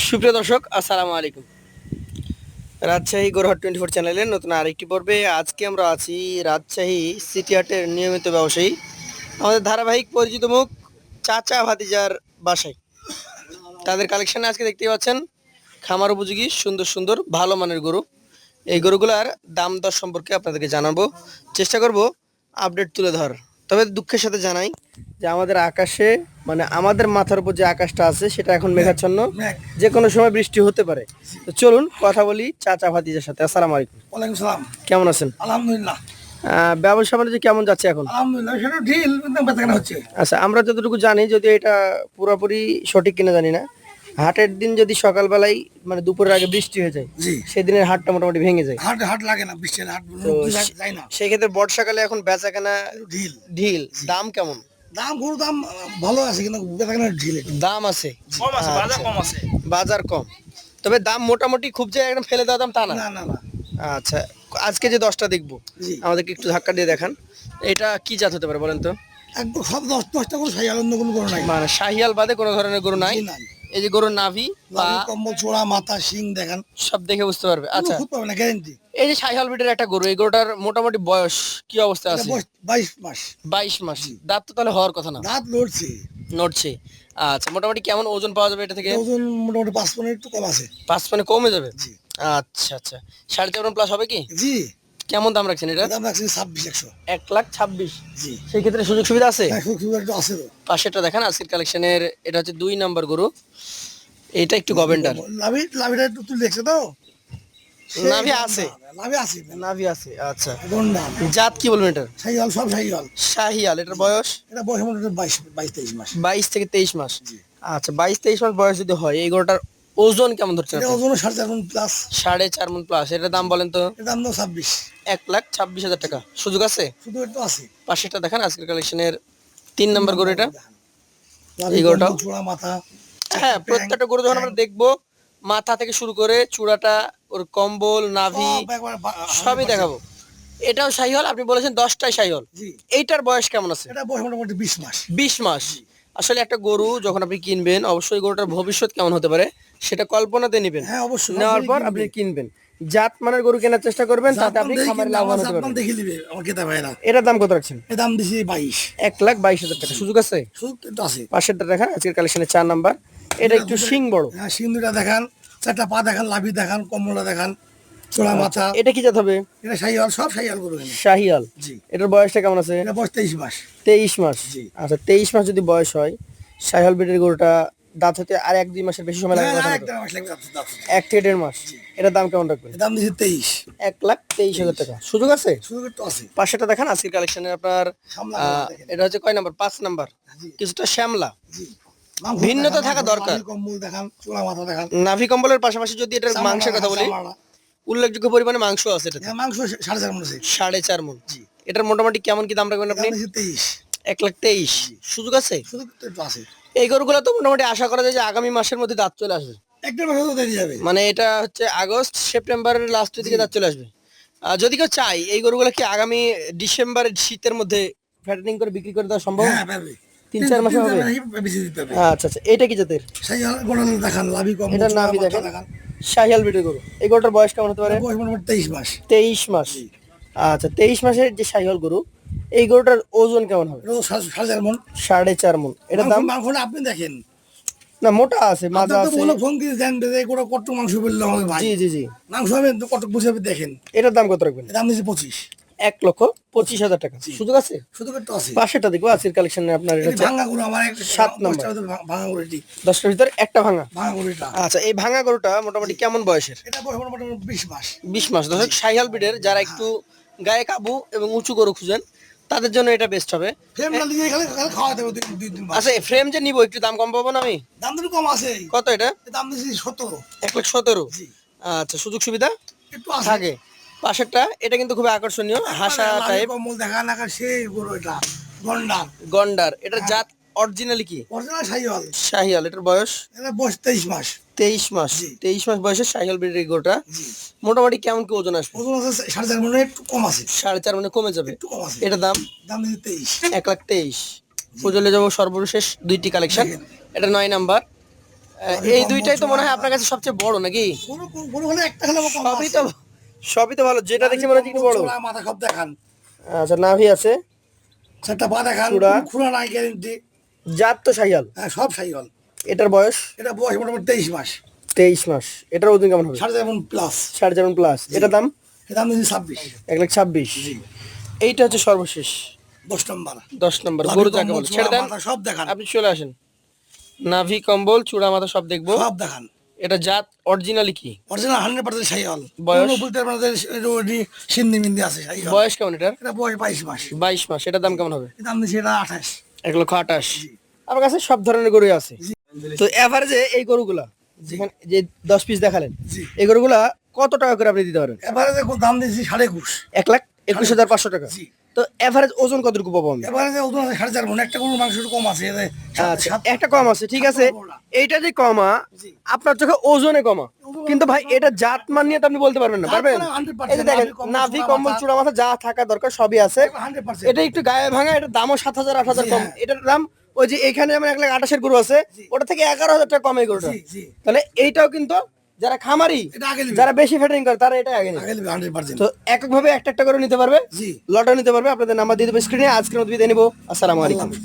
সুপ্রিয় দর্শক, আসসালামু আলাইকুম। রাজশাহী গরুহাট 24 চ্যানেলের নতুন আরেকটি পর্বে আজকে আমরা আছি রাজশাহী সিটি হাটের নিয়মিত ব্যবসায়ী, আমাদের ধারাবাহিক পরিচিত মুখ চাচা ভাতিজার বাসায়। তাদের কালেকশনে আজকে দেখতে পাচ্ছেন খামার উপযোগী সুন্দর সুন্দর ভালো মানের গরু। এই গরুগুলার দাম দর সম্পর্কে আপনাদেরকে জানাবো, চেষ্টা করব আপডেট তুলে ধর। তবে দুঃখের সাথে জানাই যে আমাদের আকাশে মানে আমাদের মাথার উপর যে আকাশটা আছে সেটা এখন মেঘাচ্ছন্ন, যে কোনো সময় বৃষ্টি হতে পারে। তো চলুন কথা বলি চাচা ভাতিজার সাথে। আসসালামু আলাইকুম। ওয়ালাইকুম সালাম। কেমন আছেন? আলহামদুলিল্লাহ। ব্যবসা বাণিজ্য কেমন যাচ্ছে এখন? আলহামদুলিল্লাহ, সেটা ঢিল কিন্তু বেচাকেনা হচ্ছে। আচ্ছা, আমরা যতটুকু জানি, যদি এটা পুরোপুরি সঠিক কিনা জানি না, হাটের দিন যদি সকালবেলায় মানে দুপুরের আগে বৃষ্টি হয়ে যায়, জি, সেদিনের হাটটা মোটামুটি ভেঙে যায়। হাট হাট লাগে না, বৃষ্টির হাট তো যায় না। সেই ক্ষেত্রে বর্ষাকালে এখন বেচাকেনা একটু ঢিল। ঢিল। দাম কেমন? দাম গরুর দাম ভালো আছে, কিন্তু বেচাকেনা ঢিল একটু। দাম আছে, কম আছে, বাজার আচ্ছা। কম আছে। বাজার কম, তবে দাম মোটামুটি খুব যে একদম ফেলে দেওয়া দাম তা না। না না না। আচ্ছা, আজকে যে 10টা দেখবো, জি, আমাদেরকে একটু ধাক্কা দিয়ে দেখান। এটা কি জাত হতে পারে বলেন তো? একদম সব দশটা করে সাই আনন্দ কোনো গরু নাই। মানে শাহিয়াল বাদে কোনো ধরনের গরু নাই? জি, নাই। এই যে গরুর নাভি পা লাভি, কম্বল, চোড়া, মাথা, শিং দেখান, সব দেখে বুঝতে পারবে। আচ্ছা, খুব পাবে না, গ্যারেন্টি। এই যে শাহিয়াল ব্রিডের একটা গরু, এই গরুটার মোটামুটি বয়স কি অবস্থা এটা আছে? 22 মাস। 22 মাস। দাঁত তো তাহলে হওয়ার কথা না, দাঁত লড়ছে। নড়ছে। আচ্ছা, মোটামুটি কেমন ওজন পাওয়া যাবে এটা থেকে? এটা ওজন মোটামুটি 5 পনের একটু কম আছে। 5 মানে কমে যাবে। জি আচ্ছা আচ্ছা, 4.5 প্লাস হবে কি? জি। কেমন দাম রাখছেন এটা? দাম রাখছি 26,100। 1,26,000। জি, সেই ক্ষেত্রে সুযোগ সুবিধা আছে? হ্যাঁ, সুযোগ একটু আছে তো। পাশেরটা দেখেন আজকের কালেকশনের, এটা হচ্ছে 2 নাম্বার গরু। এটা একটু গভেন্ডার। লাভিটা একটু তুলে দেখছে তো? নাভি আছে? লাভি আছে। নাভি আছে, আচ্ছা। গন্ডা জাত কি বলবেন এটার? শাহিওয়াল, সব শাহিওয়াল। শাহিয়াল। এটার বয়স এটা বয়স মোটামুটি 22-23 মাস। 22 থেকে 23 মাস। জি। আচ্ছা, 22-23 মাস বয়স যদি হয়, এই গরুটার ওজন কেমন ধরছেন এটা আপনি? ওজন 4.5 মণ প্লাস। 4.5 মণ প্লাস। এটার দাম বলেন তো? এর দাম দাও 26। 1,26,000 টাকা। সুযোগ আছে? শুধু একটু আছে। পাশেরটা দেখেন আজকের কালেকশনের 3 নাম্বার গরু এটা। লাভি, এই গরুটাও? কম্বল, চূড়া, মাথা। হ্যাঁ, ট্যাং, প্রত্যেকটা গরু যখন আমরা দেখবো, মাথা থেকে শুরু করে চূড়াটা, ওর কম্বল, নাভি সব একবার সবই দেখাবো। এটাও শাহিওয়াল, আপনি বলেছেন 10টাই শাহিওয়াল। জি। এইটার বয়স কেমন আছে? এটা বয়স মোটামুটি 20 মাস। 20 মাস। আসলে একটা গরু যখন আপনি কিনবেন, অবশ্যই গরুটার ভবিষ্যৎ কেমন হতে পারে সেটা কল্পনাতে নেবেন। হ্যাঁ, অবশ্যই। নেওয়ার পর আপনি কিনবেন। জাত মানের গরু কেনার চেষ্টা করবেন, তাতে আপনি খামারে লাভবান হতে পারবেন। দেখে নিবে আমার খেতে ভাইরা। এটার দাম কত রাখছেন? এর দাম দিছি 22। 1,22,000 টাকা। সুযোগ আছে? শুধু একটু আছে। পাশেরটা দেখেন আজকের কালেকশনে 4 নাম্বার। এটা একটু শিং বড়। হ্যাঁ, সিন্দুরটা দেখান, 4টা পা দেখান, লাভি দেখান, কম্বলটা দেখান, চোড়া মাথা। এটা কি জাত হবে? এটা শাহিওয়াল, সব শাহিওয়াল গরু এখানে। শাহিয়াল। জি। এটার বয়সটা কেমন আছে? এটা বয়স 23 মাস। 23 মাস। জি। আচ্ছা, 23 মাস যদি বয়স হয়, শাহিয়াল ব্রিডের গরুটা দাঁত হতে আর 1-2 মাসের বেশি সময় লাগবে হ্যাঁ, কথা হ্যাঁ, মতো? 1 মাস লাগবে দাঁত। 1 থেকে 1.5 মাস। এটার দাম কেমন রাখবেন? এর দাম দিছি 23। 1,23,000 টাকা। সুযোগ আছে? শুধু একটু আছে। পাশেরটা দেখেন আজকের কালেকশনে আপনার, সামলা দেখেন। এটা হচ্ছে কয় নাম্বার? 5 নাম্বার। জি, কিছুটা শ্যামলা। জি। ভিন্নতা দেখান, থাকা দরকার। লাভি, কম্বল দেখান, চোড়া মাথা দেখান। নাভি কম্বলের পাশাপাশি যদি এটার চামড়া মাংসের কথা দেখান, বলি, চামড়া। উল্লেখযোগ্য পরিমাণে মাংস আছে এটাতে। হ্যাঁ, মাংস 4.5 মণ আছে। 4.5 মণ। জি। এটার মোটামুটি কেমন কি দাম রাখবেন দাম আপনি? দিছি 23। 1,23,000। সুযোগ আছে? শুধু একটু আছে। এই গরুগুলো তো মোটামুটি আশা করা যায় যে আগামী মাসের মধ্যে দাঁত চলে আসবে। 1 মাস তো দেরি যাবে। মানে এটা হচ্ছে আগস্ট সেপ্টেম্বরের লাস্টের দিকে দাঁত চলে আসবে। যদি কেউ চাই, এই গরুগুলো কি আগামী ডিসেম্বরের শীতের মধ্যে ফ্যাটেনিং করে বিক্রি করে দেওয়া সম্ভব? হ্যাঁ, পারবে। 3-4 মাসে হবে? বেশি দিতে হবে। আচ্ছা আচ্ছা, এটা কি জাতের? শাহিওয়াল গরু দেখান, লাভি, কম্বল, এটার চোড়া নাভি মাথা দেখেন। দেখান। শাহিয়াল ব্রিডের গরু। এই গরুটার বয়স কেমন হতে পারে? বয়স মোটামুটি 23 মাস। 23 মাস। জি। আচ্ছা, 23 মাসের যে শাহিয়াল গরু, এই গরুটার ওজন কেমন হবে? এটা তো 4.5 মণ। 4.5 মণ। এটার দাম? মাংসটা আপনি দেখেন। না, মোটা আছে, মাজা আপনার তো আছে। মনে ফোন দিয়ে জানবে যে গোটা কত মাংস বললে হবে ভাই। জি জি জি। মাংস হবে তো কত বুঝাবে দেখেন। এটার দাম কত রাখবেন? এর দাম দিয়েছে 25। 1,25,000 টাকা। জি। সুযোগ আছে? শুধু একটু আছে। পাশেরটা দেখবো আজকের কালেকশনে আপনার, এটা এটি হচ্ছে ভাঙা গরু আমার একটা 7 নাম্বার। 10টার ভিতরে ভাঙা গরু এটি। 10টার ভিতরে একটা ভাঙা। ভাঙা গরু এটা। আচ্ছা, এই ভাঙা গরুটা মোটামুটি কেমন বয়সের? এটা বয়স মোটামুটি 20 মাস। 20 মাস। দর্শক, শাহিয়াল ব্রিডের যারা একটু গায়ে কাবু এবং উঁচু গরু খুঁজেন, তাদের জন্য এটা বেস্ট হবে। ফ্রেমটা নিয়ে খালি খাওয়া দেবো 2-3 মাস। আচ্ছা, ফ্রেম যে নিবো, একটু দাম কম পাবো না আমি? দাম তো কম আছে। কত এটা? এর দাম দিয়েছি 17। 1,17,000। জি। আচ্ছা, সুযোগ সুবিধা একটু আছে। থাকে। পাশেরটা এটা কিন্তু খুবই আকর্ষণীয়, হাসা লাভি, টাইপ। কম্বল দেখা না সেই গরু এটা। গন্ডার। গন্ডার। এটার জাত অরিজিনালি কি? অরিজিনাল শাহিওয়াল। শাহিয়াল। এটার বয়স এটা বয়স 23 মাস। 23 মাস। জি। 23 মাস বয়সে শাহিয়াল ব্রিডের গরুটা জি। মোটামুটি কেমন কি ওজন আসবে? ওজন আছে 4.5 মণ, একটু কম আছে। 4.5 মানে কমে যাবে। একটু কম আছে। এটার দাম? দাম দিয়েছে 23। 1,23,000। পুজোলে যাবো সর্বশেষ 2টি কালেকশন। দেখেন। এটা 9 নাম্বার। এই দুইটাই তো মনে হয় আপনার কাছে সবচেয়ে বড় নাকি? গরু গরু হলে একটা খেলে কম সবই আছে। তো সবই তো ভালো, যেটা দেখছি মনে হচ্ছে একটু বড়। চূড়া, মাথা সব দেখান, আচ্ছা, নাভি আছে, 4টা পা দেখান, চূড়া। কোনো খুঁড়া নাই গ্যারেন্টি। জাত তো শাহিওয়াল। হ্যাঁ, সব সাইকেল। এটার বয়স এটা বয়স মোটামুটি 23 মাস, 23 মাস। এটার ওজন কেমন হবে? 7.5 প্লাস। 7.5 প্লাস। এটার দাম এটা দাম দিয়েছি 26। 1,26,000। জি, এইটা হচ্ছে সর্বশেষ 10 নম্বর। 10 নম্বর লাভি গরু যাকে কম্বল, বলে। চূড়া, ছেড়ে দেন, মাথা সব দেখান, আপনি চলে আসেন। নাভি, কম্বল, চূড়া, মাথা সব দেখবো। সব দেখান। এটা জাত অরিজিনালি কি? Original 100% cycle. বয়স? কোনো বলতে পারবেন যে সিন্ধি মিন্দি আছে সাইকেল। বয়স কেমন এটার? এটা বয়স 22 মাস। 22 মাস। এটার দাম কেমন হবে? এটা দাম দিয়েছি এটা 28। 1,28,000। আমার কাছে সব ধরনের গরুই আছে। তো এভারেজে এই গরুগুলা যেখানে যে 10 পিস দেখালেন, জি। এই গরুগুলা কত টাকা করে আপনি দিতে পারেন? এবারে দেখো দাম দিয়েছি 21.5। 1,21,500 টাকা। জি। তো এভারেজ ওজন কতটুকু পাবো আমি? এবারে যে ওজন আছে 4.5 মণ, একটা গরুর মাংস একটু কম আছে। এতে আচ্ছা, সাত- একটা কম আছে, ঠিক আছে। বড়টা। এইটা যে কমা, জি। আপনার চোখে ওজনে কমা, কিন্তু ভাই এটা জাত মান নিয়ে তো আপনি বলতে পারবেন না, জাত পারবেন? মানে 100% এই যে দেখেন, নাভি, কম্বল, নাভি, চূড়া, কম্বল, মাথা। চূড়া, মাথা যা থাকা দরকার সবই আছে। 100%। এটা একটু গায়ে ভাঙা, এটার দামও 7,000 8,000 জি, কম। হ্যাঁ। এটার দাম ওই যে এখানে যেমন 1,28,000 গরু আছে, জি। ওটা থেকে 11,000 টাকা কম এই গরুটা। জি, জি। তাহলে এইটাও কিন্তু যারা খামারি, এটা আগে নিবে। যারা বেশি ফ্যাটারিং করে, তারা এটা আগে নেবে। আগে নিবে 100%। তো এককভাবে একটা একটা করে নিতে পারবে, জি। লটও নিতে পারবে। আপনাদের নাম্বার দিয়ে দেবো স্ক্রিনে। আজকের মতো বিদায় নিবো। আসসালামু আল্লাহ আলাইকুম। হাফেজ।